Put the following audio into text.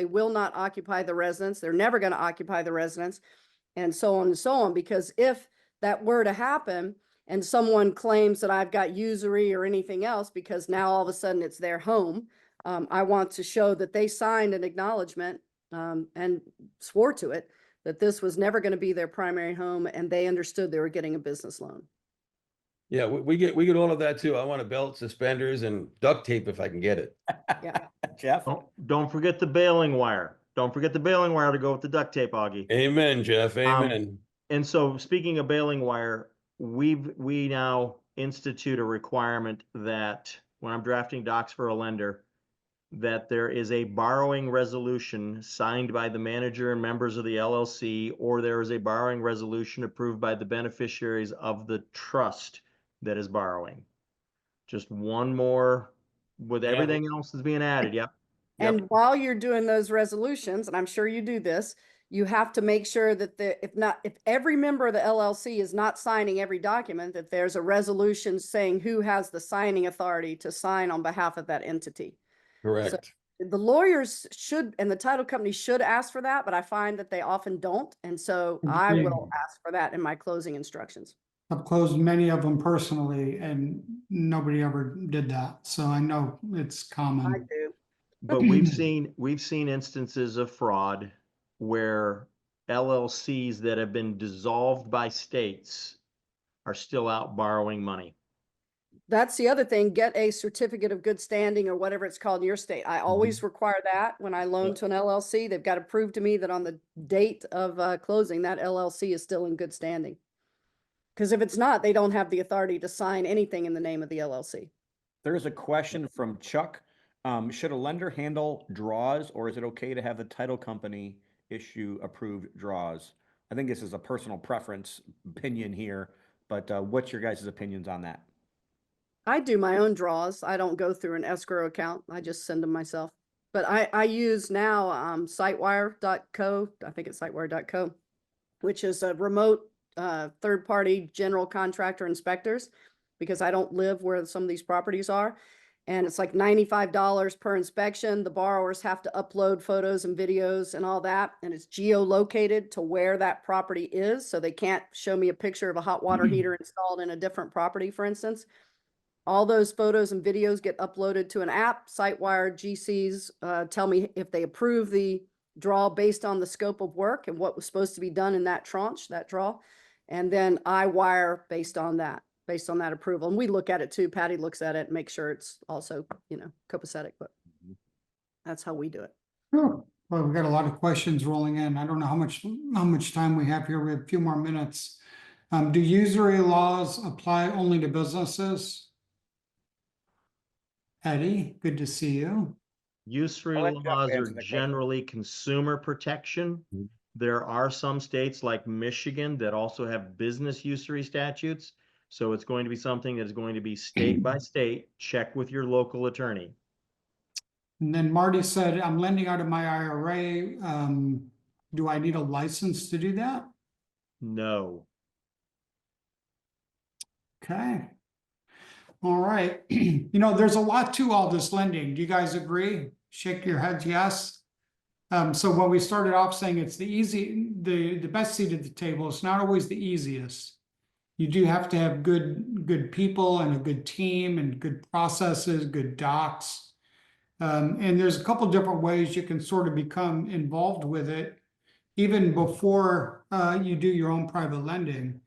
will not occupy the residence. They're never going to occupy the residence, and so on and so on. Because if that were to happen and someone claims that I've got usury or anything else, because now all of a sudden it's their home, I want to show that they signed an acknowledgement and swore to it that this was never going to be their primary home, and they understood they were getting a business loan. Yeah, we get all of that too. I want a belt, suspenders, and duct tape if I can get it. Yeah. Jeff? Don't forget the baling wire. Don't forget the baling wire to go with the duct tape, Augie. Amen, Jeff. Amen. And so speaking of baling wire, we now institute a requirement that when I'm drafting docs for a lender, that there is a borrowing resolution signed by the manager and members of the LLC, or there is a borrowing resolution approved by the beneficiaries of the trust that is borrowing. Just one more with everything else that's being added. Yep. And while you're doing those resolutions, and I'm sure you do this, you have to make sure that if every member of the LLC is not signing every document, that there's a resolution saying who has the signing authority to sign on behalf of that entity. Correct. So the lawyers should, and the title company should ask for that, but I find that they often don't. And so I will ask for that in my closing instructions. I've closed many of them personally, and nobody ever did that. So I know it's common. I do. But we've seen instances of fraud where LLCs that have been dissolved by states are still out borrowing money. That's the other thing. Get a certificate of good standing or whatever it's called in your state. I always require that when I loan to an LLC. They've got to prove to me that on the date of closing, that LLC is still in good standing. Because if it's not, they don't have the authority to sign anything in the name of the LLC. There's a question from Chuck. Should a lender handle draws, or is it okay to have the title company issue approved draws? I think this is a personal preference opinion here, but what's your guys' opinions on that? I do my own draws. I don't go through an escrow account. I just send them myself. But I use now sitewire.co. I think it's sitewire.co, which is a remote third-party general contractor inspectors, because I don't live where some of these properties are. And it's like $95 per inspection. The borrowers have to upload photos and videos and all that. And it's geolocated to where that property is. So they can't show me a picture of a hot water heater installed in a different property, for instance. All those photos and videos get uploaded to an app. Sitewire GCs tell me if they approve the draw based on the scope of work and what was supposed to be done in that tranche, that draw. And then I wire based on that approval. And we look at it too. Patty looks at it and makes sure it's also, copacetic, but that's how we do it. Sure. Well, we've got a lot of questions rolling in. I don't know how much time we have here. We have a few more minutes. Do usury laws apply only to businesses? Eddie, good to see you. Usury laws are generally consumer protection. There are some states like Michigan that also have business usury statutes. So it's going to be something that is going to be state by state. Check with your local attorney. And then Marty said, I'm lending out of my IRA. Do I need a license to do that? No. Okay. All right. There's a lot to all this lending. Do you guys agree? Shake your heads, yes. So when we started off saying it's the best seat at the table, it's not always the easiest. You do have to have good people and a good team and good processes, good docs. And there's a couple different ways you can sort of become involved with it, even before you do your own private lending.